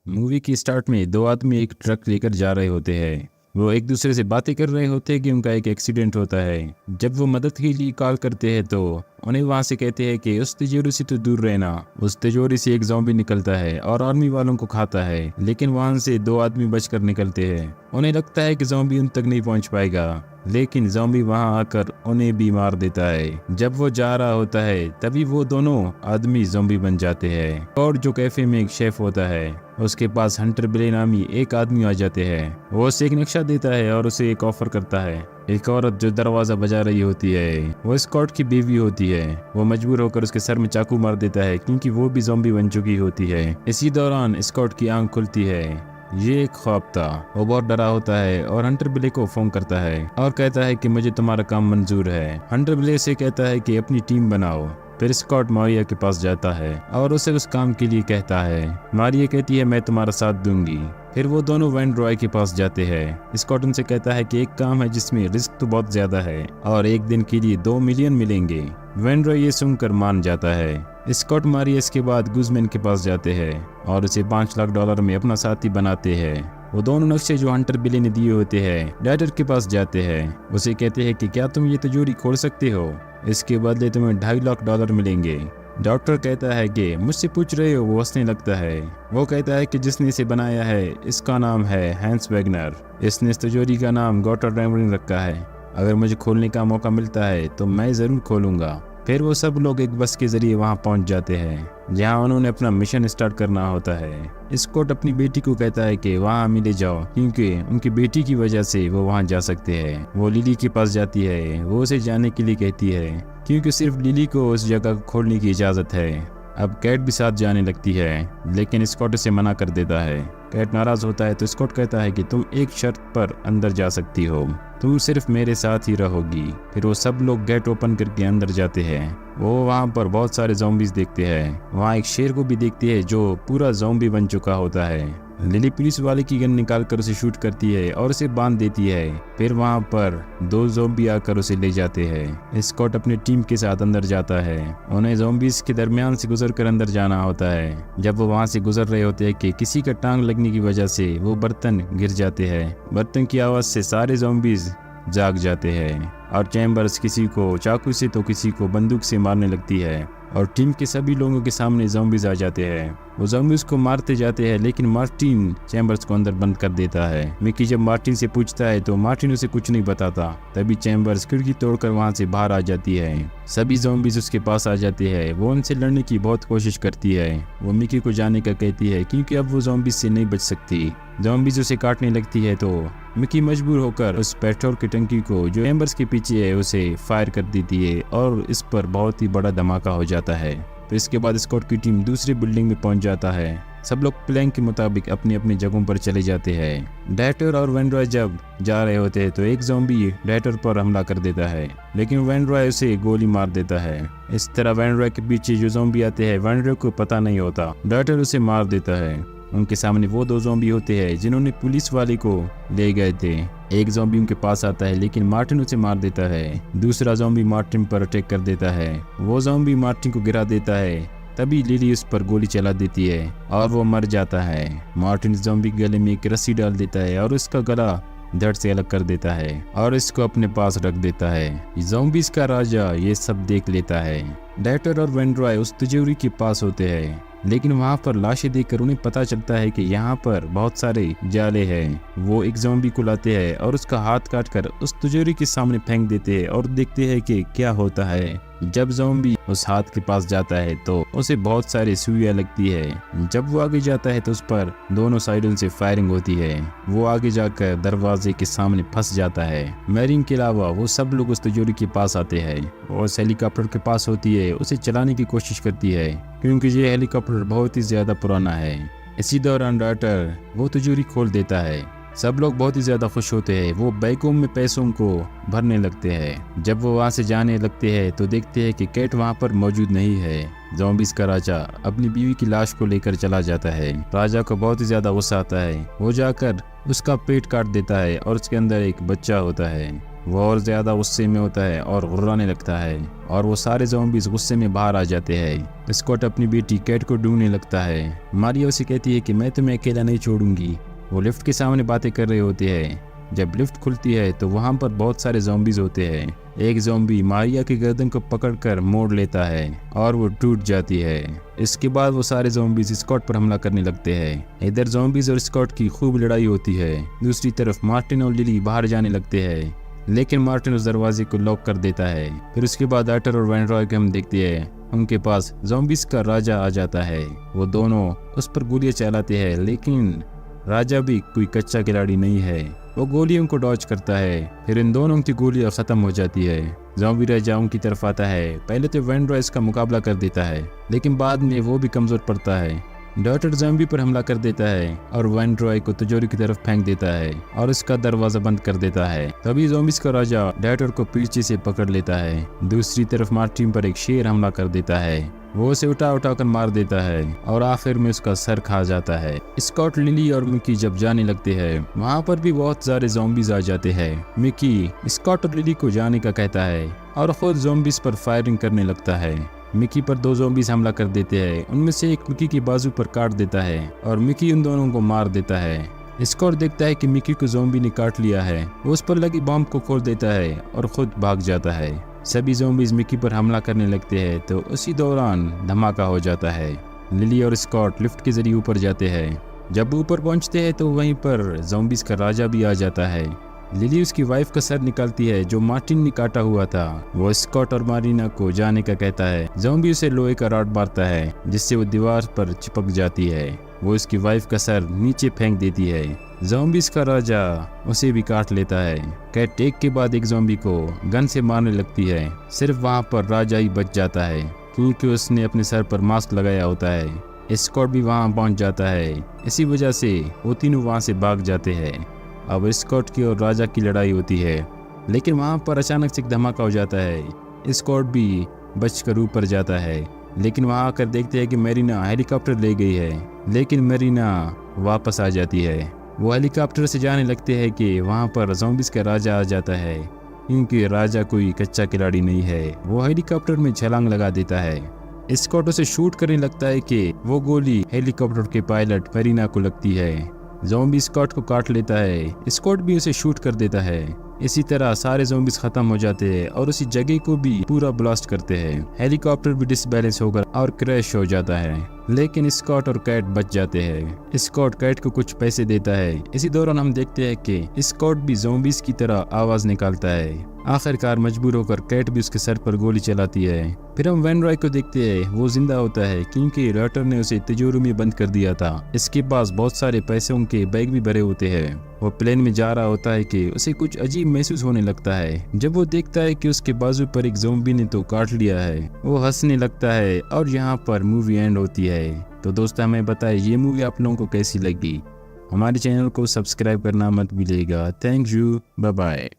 Movie की start में दो आदमी एक ट्रक लेकर जा रहे होते हैं। वो एक दूसरे से बातें कर रहे होते हैं कि उनका एक एक्सीडेंट होता है। जब वो मदद के लिए कॉल करते हैं तो उन्हें वहां से कहते हैं कि उस तिजोरी से तो दूर रहना। उस तिजोरी से एक ज़ॉम्बी निकलता है और आर्मी वालों को खाता है, लेकिन वहां से दो आदमी बचकर निकलते हैं। उन्हें लगता है कि ज़ॉम्बी उन तक नहीं पहुंच पाएगा, लेकिन ज़ॉम्बी वहां आकर उन्हें भी मार देता है। जब वो जा रहा होता है तभी वो दोनों आदमी ज़ॉम्बी बन जाते हैं। और जो कैफे में एक शेफ होता है, उसके पास हंटर बिले नामी एक आदमी आ जाते हैं। वो उसे एक नक्शा देता है और उसे एक ऑफर करता है। एक औरत जो दरवाजा बजा रही होती है वो स्कॉट की बीवी होती है। वो मजबूर होकर उसके सर में चाकू मार देता है क्योंकि वो भी ज़ॉम्बी बन चुकी होती है। इसी दौरान स्कॉट की आंख खुलती है। ये एक ख्वाब था। वो बहुत डरा होता है और हंटर बिले को फोन करता है और कहता है कि मुझे तुम्हारा काम मंजूर है। हंटर बिले से कहता है कि अपनी टीम बनाओ। फिर स्कॉट मारिया के पास जाता है और उसे उस काम के लिए कहता है। मारिया कहती है मैं तुम्हारा साथ दूंगी। फिर वो दोनों वैन रॉय के पास जाते हैं। स्कॉट उनसे कहता है कि एक काम है जिसमें रिस्क तो बहुत ज्यादा है और एक दिन के लिए 2 मिलियन मिलेंगे। वैन रॉय ये सुनकर मान जाता है। स्कॉट मारिया इसके बाद गुजमैन के पास जाते हैं और उसे $5 लाख में अपना साथी बनाते हैं। वो दोनों नक्शे जो हंटर बिले ने दिए होते हैं डैटर के पास जाते हैं। उसे कहते हैं कि क्या तुम ये तिजोरी खोल सकते हो, इसके बदले तुम्हें $2.5 लाख मिलेंगे। डॉक्टर कहता है कि मुझसे पूछ रहे हो। वो हंसने लगता है। वो कहता है कि जिसने इसे बनाया है इसका नाम है हैंस वैगनर। इसने इस तिजोरी का नाम गॉटर रैमरिन रखा है। अगर मुझे खोलने का मौका मिलता है तो मैं ज़रूर खोलूँगा। फिर वो सब लोग एक बस के जरिए वहां पहुंच जाते हैं जहां उन्होंने अपना मिशन स्टार्ट करना होता है। स्कॉट अपनी बेटी को कहता है कि वहां मिले जाओ क्योंकि उनकी बेटी की वजह से वो वहां जा सकते हैं। वो लिली के पास जाती है। वो उसे जाने के लिए कहती है क्योंकि सिर्फ लिली को उस जगह को खोलने की इजाज़त है। अब कैट भी साथ जाने लगती है, लेकिन स्कॉट उसे मना कर देता है। कैट नाराज होता है तो स्कॉट कहता है कि तुम एक शर्त पर अंदर जा सकती हो, तुम सिर्फ मेरे साथ ही रहोगी। फिर वो सब लोग गेट ओपन करके अंदर जाते हैं। वो वहाँ पर बहुत सारे ज़ॉम्बीज़ देखते हैं। वहाँ एक शेर को भी देखती है जो पूरा ज़ॉम्बी बन चुका होता है। लिली पुलिस वाले की गन निकालकर उसे शूट करती है और उसे बांध देती है। फिर वहाँ पर 2 ज़ॉम्बी आकर उसे ले जाते हैं। स्कॉट अपनी टीम के साथ अंदर जाता है। उन्हें ज़ॉम्बीज़ के दरमियान से गुजरकर अंदर जाना होता है। जब वो वहाँ से गुजर रहे होते हैं कि किसी का टांग लगने की वजह से वो बर्तन गिर जाते हैं। बर्तन की आवाज़ से सारे ज़ॉम्बीज़ जाग जाते हैं और चैम्बर्स किसी को चाकू से तो किसी को बंदूक से मारने लगती है और टीम के सभी लोगों के सामने ज़ॉम्बीज़ आ जाते हैं। वो ज़ॉम्बीज़ को मारते जाते हैं, लेकिन मार्टिन चैम्बर्स को अंदर बंद कर देता है। मिकी जब मार्टिन से पूछता है तो मार्टिन उसे कुछ नहीं बताता। तभी चैम्बर्स खिड़की तोड़कर वहां से बाहर आ जाती है। सभी ज़ॉम्बीज़ उसके पास आ जाते हैं। वो उनसे लड़ने की बहुत कोशिश करती है। वो मिकी को जाने का कहती है क्योंकि अब वो ज़ॉम्बीज़ से नहीं बच सकती। ज़ॉम्बीज़ उसे काटने लगती है तो मिकी मजबूर होकर उस पेट्रोल की टंकी को जो चैम्बर्स के पीछे है उसे फायर कर देती है और इस पर बहुत ही बड़ा धमाका हो जाता है। तो इसके बाद स्कॉट की टीम दूसरी बिल्डिंग में पहुंच जाता है। सब लोग प्लान के मुताबिक अपनी अपनी जगहों पर चले जाते हैं। डैटर और वैन रॉय जब जा रहे होते हैं तो एक ज़ॉम्बी डैटर पर हमला कर देता है, लेकिन वैन रॉय उसे गोली मार देता है। इस तरह वैन रॉय के पीछे जो ज़ॉम्बी आते हैं वैन रॉय को पता नहीं होता। डैटर उसे मार देता है। उनके सामने वो 2 ज़ॉम्बी होते हैं जिन्होंने पुलिस वाले को ले गए थे। एक ज़ॉम्बी उनके पास आता है, लेकिन मार्टिन उसे मार देता है। दूसरा ज़ॉम्बी मार्टिन पर अटैक कर देता है। वो ज़ॉम्बी मार्टिन को गिरा देता है। तभी लिली उस पर गोली चला देती है और वो मर जाता है। मार्टिन ज़ॉम्बी के गले में एक रस्सी डाल देता है और उसका गला धड़ से अलग कर देता है और इसको अपने पास रख देता है। ज़ॉम्बीज़ का राजा ये सब देख लेता है। डैटर और वैन रॉय उस तिजोरी के पास होते हैं, लेकिन वहाँ पर लाशें देखकर उन्हें पता चलता है कि यहाँ पर बहुत सारे जाले हैं। वो एक ज़ॉम्बी को लाते हैं और उसका हाथ काटकर उस तिजोरी के सामने फेंक देते हैं और देखते हैं कि क्या होता है। जब ज़ॉम्बी उस हाथ के पास जाता है तो उसे बहुत सारी सुइयां लगती है। जब वो आगे जाता है तो उस पर दोनों साइडों से फायरिंग होती है। वो आगे जाकर दरवाजे के सामने फंस जाता है। मैरिन के अलावा वो सब लोग उस तिजोरी के पास आते हैं और हेलीकॉप्टर के पास होती है। उसे चलाने की कोशिश करती है क्योंकि ये हेलीकॉप्टर बहुत ही ज्यादा पुराना है। इसी दौरान डॉक्टर वो तिजोरी खोल देता है। सब लोग बहुत ही ज्यादा खुश होते हैं। वो बैगों में पैसों को भरने लगते हैं। जब वो वहां से जाने लगते हैं तो देखते हैं कि कैट वहां पर मौजूद नहीं है। ज़ॉम्बीज़ का राजा अपनी बीवी की लाश को लेकर चला जाता है। राजा को बहुत ही ज्यादा गुस्सा आता है। वो जाकर उसका पेट काट देता है और उसके अंदर एक बच्चा होता है। वो और ज़्यादा गुस्से में होता है और गुर्राने लगता है और वो सारे ज़ॉम्बीज़ गुस्से में बाहर आ जाते हैं। स्कॉट अपनी बेटी कैट को ढूंढने लगता है। मारिया उसे कहती है कि मैं तुम्हें अकेला नहीं छोड़ूंगी। वो लिफ्ट के सामने बातें कर रहे होते हैं। जब लिफ्ट खुलती है तो वहाँ पर बहुत सारे ज़ॉम्बीज़ होते हैं। एक ज़ॉम्बी मारिया की गर्दन को पकड़कर मोड़ लेता है और वो टूट जाती है। इसके बाद वो सारे ज़ॉम्बीज़ स्कॉट पर हमला करने लगते हैं। इधर ज़ॉम्बीज़ और स्कॉट की खूब लड़ाई होती है। दूसरी तरफ मार्टिन और लिली बाहर जाने लगते हैं, लेकिन मार्टिन उस दरवाजे को लॉक कर देता है। फिर उसके बाद आर्टर और वैन रॉय को हम देखते हैं। उनके पास ज़ॉम्बीज़ का राजा आ जाता है। वो दोनों उस पर गोलियां चलाते हैं, लेकिन राजा भी कोई कच्चा खिलाड़ी नहीं है। वो गोलियों को डॉज करता है। फिर इन दोनों की गोलियां खत्म हो जाती है। ज़ॉम्बी राजा उनकी तरफ आता है। पहले तो वैन रॉय का मुकाबला कर देता है, लेकिन बाद में वो भी कमजोर पड़ता है। डॉटर ज़ॉम्बी पर हमला कर देता है और वैन रॉय को तिजोरी की तरफ फेंक देता है और उसका दरवाजा बंद कर देता है। तभी ज़ॉम्बीज़ का राजा डॉटर को पीछे से पकड़ लेता है। दूसरी तरफ मार्टिन पर एक शेर हमला कर देता है। वो उसे उठा कर मार देता है और आखिर में उसका सर खा जाता है। स्कॉट, लिली और मिकी जब जाने लगते हैं, वहाँ पर भी बहुत सारे ज़ॉम्बीज़ आ जाते हैं। मिकी स्कॉट और लिली को जाने का कहता है और खुद ज़ॉम्बीज़ पर फायरिंग करने लगता है। मिकी पर दो ज़ॉम्बीज़ हमला कर देते हैं। उनमें से एक मिकी की बाजू पर काट देता है और मिकी उन दोनों को मार देता है। स्कॉट देखता है कि मिकी को ज़ॉम्बी ने काट लिया है। वो उस पर लगी बॉम्ब को खोल देता है और खुद भाग जाता है। सभी ज़ॉम्बीज़ मिकी पर हमला करने लगते हैं तो उसी दौरान धमाका हो जाता है। लिली और स्कॉट लिफ्ट के जरिए ऊपर जाते हैं। जब ऊपर पहुंचते हैं तो वहीं पर ज़ॉम्बीज़ का राजा भी आ जाता है। लिली उसकी वाइफ का सर निकालती है जो मार्टिन ने काटा हुआ था। वो स्कॉट और मारिना को जाने का कहता है। ज़ॉम्बी उसे लोहे का रॉड मारता है जिससे वो दीवार पर चिपक जाती है। वो उसकी वाइफ का सर नीचे फेंक देती है। ज़ॉम्बीज़ का राजा उसे भी काट लेता है। कैट एक के बाद एक ज़ॉम्बी को गन से मारने लगती है। सिर्फ वहाँ पर राजा ही बच जाता है क्योंकि उसने अपने सर पर मास्क लगाया होता है। स्कॉट भी वहाँ पहुँच जाता है। इसी वजह से वो तीनों वहाँ से भाग जाते हैं। अब स्कॉट की और राजा की लड़ाई होती है, लेकिन वहाँ पर अचानक से एक धमाका हो जाता है। स्कॉट भी बचकर ऊपर जाता है, लेकिन वहाँ आकर देखते हैं कि मेरीना हेलीकॉप्टर ले गई है। लेकिन मेरीना वापस आ जाती है। वो हेलीकॉप्टर से जाने लगते हैं कि वहाँ पर ज़ॉम्बीज़ का राजा आ जाता है, क्योंकि राजा कोई कच्चा खिलाड़ी नहीं है। वो हेलीकॉप्टर में छलांग लगा देता है। स्कॉट उसे शूट करने लगता है कि वो गोली हेलीकॉप्टर के पायलट मेरीना को लगती है। ज़ॉम्बी स्कॉट को काट लेता है। स्कॉट भी उसे शूट कर देता है। इसी तरह सारे ज़ॉम्बीज़ खत्म हो जाते हैं और उसी जगह को भी पूरा ब्लास्ट करते हैं। हेलीकॉप्टर भी डिसबैलेंस होकर और क्रैश हो जाता है, लेकिन स्कॉट और कैट बच जाते हैं। स्कॉट कैट को कुछ पैसे देता है। इसी दौरान हम देखते हैं कि स्कॉट भी ज़ॉम्बीज़ की तरह आवाज़ निकालता है। आखिरकार मजबूर होकर कैट भी उसके सर पर गोली चलाती है। फिर हम वैन रॉय को देखते हैं। वो जिंदा होता है क्योंकि रॉटर ने उसे तिजोरी में बंद कर दिया था। इसके पास बहुत सारे पैसों के बैग भी भरे होते हैं। वो प्लेन में जा रहा होता है कि उसे कुछ अजीब महसूस होने लगता है। जब वो देखता है कि उसके बाजू पर एक ज़ॉम्बी ने तो काट लिया है, वो हंसने लगता है और यहाँ पर मूवी एंड होती है। तो दोस्तों, हमें बताएं ये मूवी आप लोगों को कैसी लगी। हमारे चैनल को सब्सक्राइब करना मत भूलिएगा। Thank you, bye bye.